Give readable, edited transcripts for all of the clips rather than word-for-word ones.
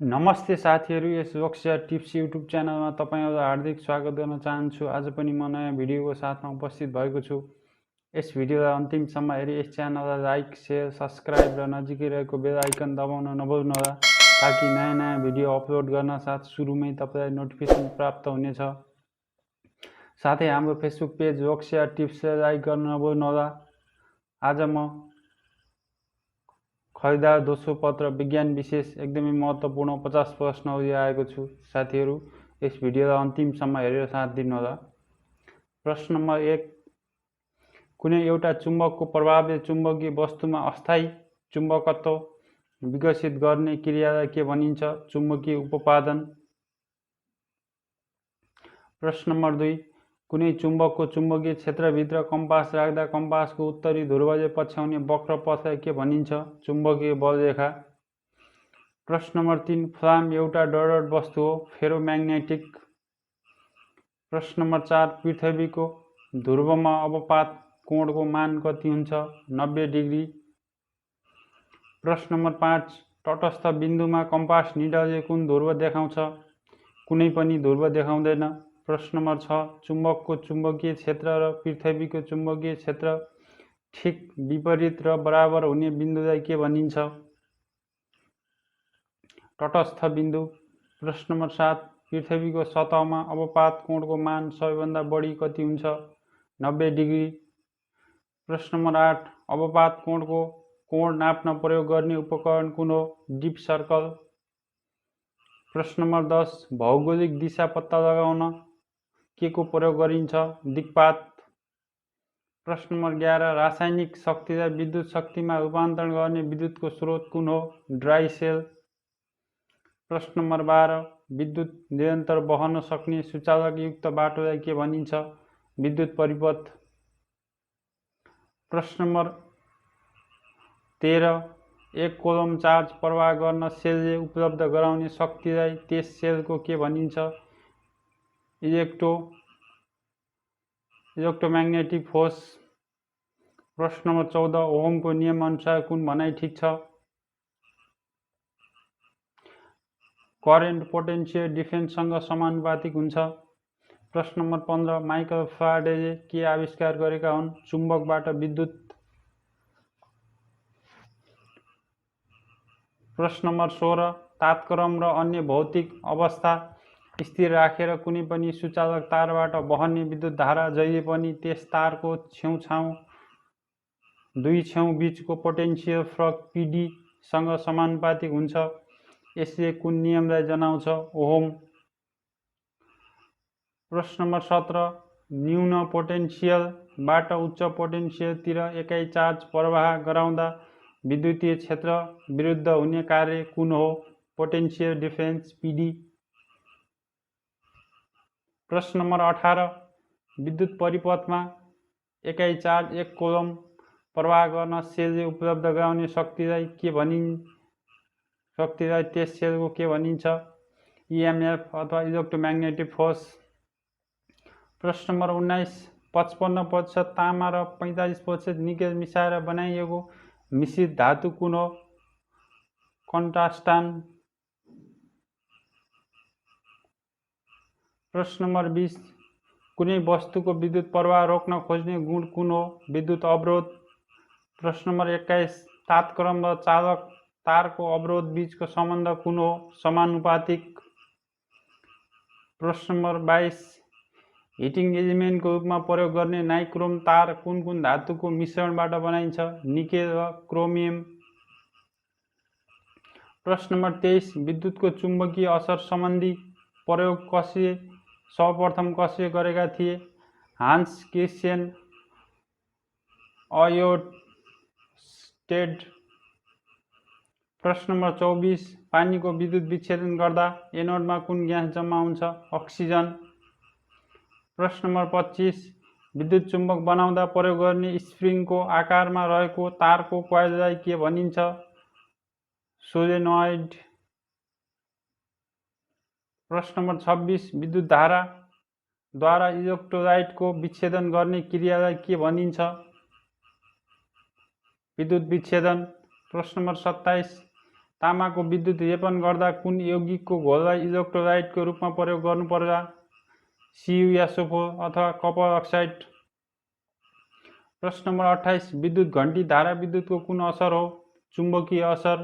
नमस्ते साथीहरू, यस Lok Sewa tips YouTube च्यानलमा तपाईँहरूलाई हार्दिक स्वागत गर्न चाहन्छु। आज पनि म नयाँ भिडियोको साथमा उपस्थित भएको छु। यस भिडियोलाई अन्तिमसम्म हेरी यस च्यानललाई लाइक, शेयर, सब्सक्राइब र नजिकै रहेको बेल आइकन दबाउन नभुल्नुहोला, ताकि नयाँ नयाँ भिडियो अपलोड गर्न साथ सुरुमै तपाईँलाई नोटिफिकेसन प्राप्त हुनेछ। साथै हाम्रो फेसबुक पेज लोकसेवा टिप्सलाई लाइक गर्न नभुल्नुहोला। आज म खरिदार दोस्रो पत्र विज्ञान विशेष एकदमै महत्त्वपूर्ण 50 प्रश्न लिएर छु। साथीहरू, यस भिडियोलाई अन्तिमसम्म हेरेर साथ दिनुहोला। प्रश्न नम्बर 1, कुनै एउटा चुम्बकको प्रभावले चुम्बकीय वस्तुमा अस्थायी चुम्बकत्व विकसित गर्ने क्रियालाई के भनिन्छ? चुम्बकीय उपपादन। प्रश्न नम्बर 2, कुनै चुम्बकको चुम्बकीय क्षेत्रभित्र कम्पास राख्दा कम्पासको उत्तरी ध्रुवले पछ्याउने वक्र पथलाई के भनिन्छ? चुम्बकीय बलरेखा। प्रश्न नम्बर 3, फ्लाम एउटा डडड वस्तु हो, फेरोम्याग्नेटिक। प्रश्न नम्बर 4, पृथ्वीको ध्रुवमा अवपात कोणको मान कति हुन्छ? 90 डिग्री। प्रश्न नम्बर 5, तटस्थ बिन्दुमा कम्पास निडलले कुन ध्रुव देखाउँछ? कुनै पनि ध्रुव देखाउँदैन। प्रश्न नम्बर 6, चुम्बकको चुम्बकीय क्षेत्र र पृथ्वीको चुम्बकीय क्षेत्र ठिक विपरीत र बराबर हुने बिन्दुलाई के भनिन्छ? तटस्थ बिन्दु। प्रश्न नम्बर 7, पृथ्वीको सतहमा अवपात कोणको मान सबैभन्दा बढी कति हुन्छ? 90 डिग्री। प्रश्न नम्बर 8, अवपात कोणको कोण नाप्न प्रयोग गर्ने उपकरण कुन हो? Deep circle. प्रश्न नम्बर 10, भौगोलिक दिशा पत्ता लगाउन के को प्रयोग गरिन्छ? दिक्पात। प्रश्न नम्बर 11, रासायनिक शक्तिलाई विद्युत शक्तिमा रूपान्तरण गर्ने विद्युतको स्रोत कुन हो? Dry sale. प्रश्न नम्बर 12, विद्युत निरन्तर बहन सक्ने सुचालकयुक्त बाटोलाई के भनिन्छ? विद्युत परिपथ। प्रश्न नम्बर 13, एक कोलम चार्ज प्रवाह गर्न सेलले उपलब्ध गराउने शक्तिलाई त्यस सेलको के भनिन्छ? Electromagnetic force. प्रश्न नम्बर 14, ओहमको नियम अनुसार कुन भनाइ ठिक छ? करेन्ट पोटेन्सियल डिफरेन्ससँग समानुपातिक हुन्छ। प्रश्न नम्बर 15, माइकल फ्याराडेले के आविष्कार गरेका हुन्? चुम्बकबाट विद्युत। प्रश्न नम्बर 16, तापक्रम र अन्य भौतिक अवस्था स्थिर राखेर कुनै पनि सुचालक तारबाट बहने विद्युत धारा जहिले पनि त्यस तारको दुई छेउ बीचको पोटेन्सियल फरक PD सँग समानुपातिक हुन्छ। यसले कुन नियमलाई जनाउँछ? ओहम। प्रश्न नम्बर 17, न्यून पोटेन्सियलबाट उच्च पोटेन्सियलतिर एकाइ चार्ज प्रवाह गराउँदा विद्युतीय क्षेत्र विरुद्ध हुने कार्य कुन हो? Potential difference PD। प्रश्न नम्बर 18, विद्युत परिपथमा एकाइ चार्ज एक कोलम प्रवाह गर्न सेलले उपलब्ध गराउने शक्तिलाई त्यस सेलको के भनिन्छ? EMF अथवा इलेक्ट्रोम्याग्नेटिक फोर्स। प्रश्न नम्बर 19, 55% तामा र 45% निकेल मिसाएर बनाइएको मिश्रित धातु कुन हो? कन्ट्रास्टान। प्रश्न नम्बर 20, कुनै वस्तुको विद्युत प्रवाह रोक्न खोज्ने गुण कुन हो? विद्युत अवरोध। प्रश्न नम्बर 21, तापक्रम र चालक तारको अवरोध बीचको सम्बन्ध कुन हो? समानुपातिक। प्रश्न नम्बर 22, हिटिङ एलिमेन्टको रूपमा प्रयोग गर्ने नाइक्रोम तार कुन कुन धातुको मिश्रणबाट बनाइन्छ? निकेल र क्रोमियम। प्रश्न नम्बर 23, विद्युतको चुम्बकीय असर सम्बन्धी प्रयोग सर्वप्रथम कसले गरेका थिए? Hans Christian Oersted. प्रश्न नम्बर 24, पानीको विद्युत विच्छेदन गर्दा एनोडमा कुन ग्यास जम्मा हुन्छ? अक्सिजन। प्रश्न नम्बर 25, विद्युत चुम्बक बनाउँदा प्रयोग गर्ने स्प्रिङको आकारमा रहेको तारको कोइललाई के भनिन्छ? सोलेनोइड। प्रश्न नम्बर 26, विद्युत धाराद्वारा इलेक्ट्रोलाइटको विच्छेदन गर्ने क्रियालाई के भनिन्छ? विद्युत विच्छेदन। प्रश्न नम्बर 27, तामाको विद्युत रेपन गर्दा कुन यौगिकको घोललाई इलेक्ट्रोलाइटको रूपमा प्रयोग गर्नुपर्ला? CU या सोफो अथवा कपर अक्साइड। प्रश्न नम्बर 28 विद्युत घण्टी धारा विद्युतको कुन असर हो? चुम्बकीय असर।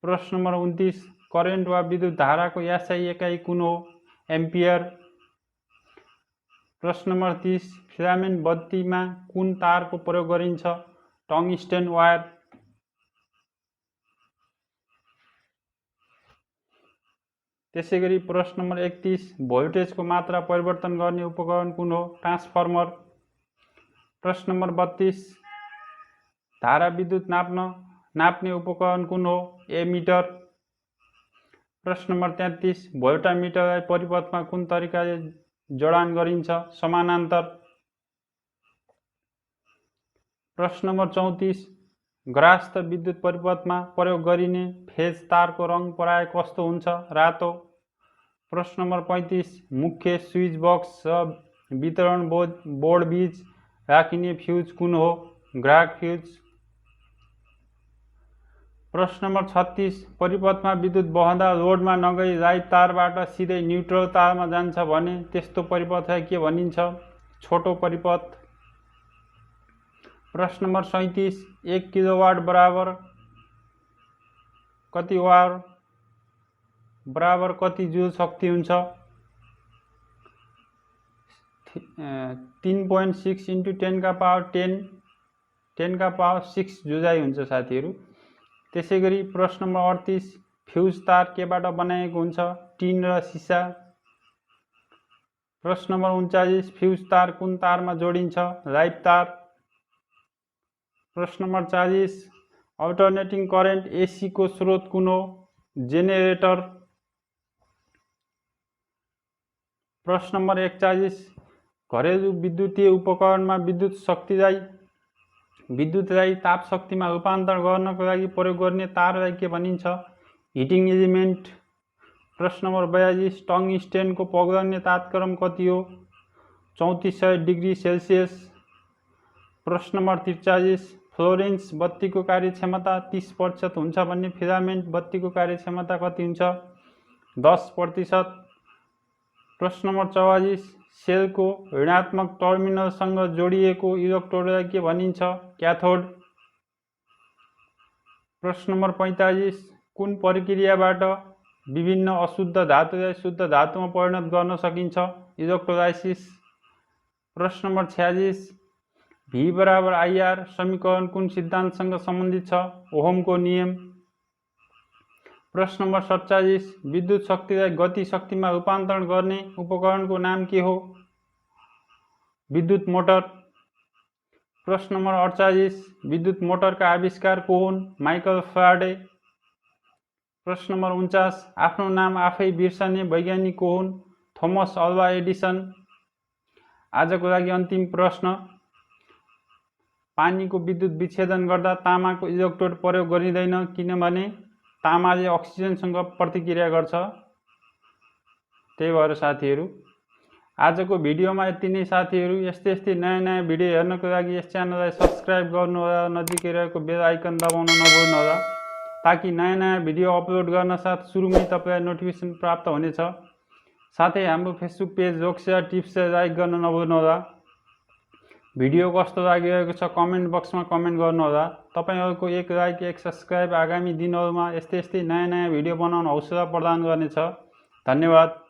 प्रश्न नम्बर 29 करेन्ट वा विद्युत धाराको SI एकाइ कुन हो? एम्पियर। प्रश्न नम्बर 30 फिलामेन्ट बत्तीमा कुन तारको प्रयोग गरिन्छ? टङ्स्टेन वायर। त्यसैगरी प्रश्न नम्बर 31 भोल्टेजको मात्रा परिवर्तन गर्ने उपकरण कुन हो? ट्रान्सफर्मर। प्रश्न नम्बर 32 धारा विद्युत नाप्ने उपकरण कुन हो? एमिटर। प्रश्न नम्बर 33 भोल्टामिटरलाई परिपथमा कुन तरिकाले जडान गरिन्छ? समानान्तर। प्रश्न नम्बर 34 ग्रास्त विद्युत परिपथमा प्रयोग गरिने फेज तारको रङ प्राय कस्तो हुन्छ? रातो। प्रश्न नम्बर 35 मुख्य स्विच बक्स र वितरण बोर्ड बीच राखिने फ्युज कुन हो? ग्राहक फ्युज। प्रश्न नम्बर 36 परिपथमा विद्युत बहँदा लोडमा नगई लाइभ तारबाट सिधै न्युट्रल तारमा जान्छ भने त्यस्तो परिपथलाई के भनिन्छ? छोटो परिपथ। प्रश्न नम्बर 37 1 किलोवाट बराबर कति वाट बराबर कति जुल शक्ति हुन्छ? 3.6 × 10⁻6 जुलाई हुन्छ साथीहरू। त्यसैगरी प्रश्न नम्बर 38 फ्युज तार केबाट बनाएको हुन्छ? टिन र सिसा। प्रश्न नम्बर 39 फ्युज तार कुन तारमा जोडिन्छ? लाइभ तार। प्रश्न नम्बर 40 अल्टरनेटिङ करेन्ट AC को स्रोत कुन हो? जेनेरेटर। प्रश्न नम्बर 41 घरेलु विद्युतीय उपकरणमा विद्युतलाई ताप शक्तिमा रूपान्तरण गर्नको लागि प्रयोग गर्ने तारलाई के भनिन्छ? Heating element. प्रश्न नम्बर 42 टङ्स्टेनको पग्लने तापक्रम कति हो? 3400 डिग्री सेल्सियस। प्रश्न नम्बर 43 फ्लोरेन्स बत्तीको कार्यक्षमता 30% हुन्छ भन्ने फिलामेन्ट बत्तीको कार्यक्षमता कति हुन्छ? 10%। प्रश्न नम्बर 44 सेलको ऋणात्मक टर्मिनलसँग जोडिएको इलेक्ट्रोडलाई के भनिन्छ? क्याथोड। प्रश्न नम्बर 45 कुन प्रक्रियाबाट विभिन्न अशुद्ध धातुलाई शुद्ध धातुमा परिणत गर्न सकिन्छ? इलेक्ट्रोलाइसिस। प्रश्न नम्बर 46 V = IR समीकरण कुन सिद्धान्तसँग सम्बन्धित छ? ओहमको नियम। प्रश्न नम्बर 47 विद्युत शक्तिलाई गति शक्तिमा रूपान्तरण गर्ने उपकरणको नाम के हो? विद्युत मोटर। प्रश्न नम्बर 48 विद्युत मोटरका आविष्कार को हुन्? Michael Faraday. प्रश्न नम्बर 49 आफ्नो नाम आफै बिर्सने वैज्ञानिक को हुन्? Thomas Alva Edison. आजको लागि अन्तिम प्रश्न पानीको विद्युत विच्छेदन गर्दा तामाको इलेक्ट्रोड प्रयोग गरिँदैन किनभने तामाले अक्सिजनसँग प्रतिक्रिया गर्छ। त्यही भएर साथीहरू आजको भिडियोमा यति नै साथीहरू। यस्तै नयाँ भिडियो हेर्नको लागि यस च्यानललाई सब्स्क्राइब गर्नुहोला, नजिकै रहेको बेल आइकन दबाउन नभुल्नुहोला ताकि नयाँ भिडियो अपलोड गर्न साथ सुरुमै तपाईलाई नोटिफिकेसन प्राप्त हुनेछ। साथै हाम्रो फेसबुक पेज लोकसेवा टिप्सलाई लाइक गर्न नभुल्नुहोला। भिडियो कस्तो लागिरहेको छ कमेन्ट बक्समा कमेन्ट गर्नुहोला। तपाईहरुको एक लाइक एक सब्स्क्राइब आगामी दिनहरूमा यस्तै नयाँ भिडियो बनाउन हौसला प्रदान गर्नेछ। धन्यवाद।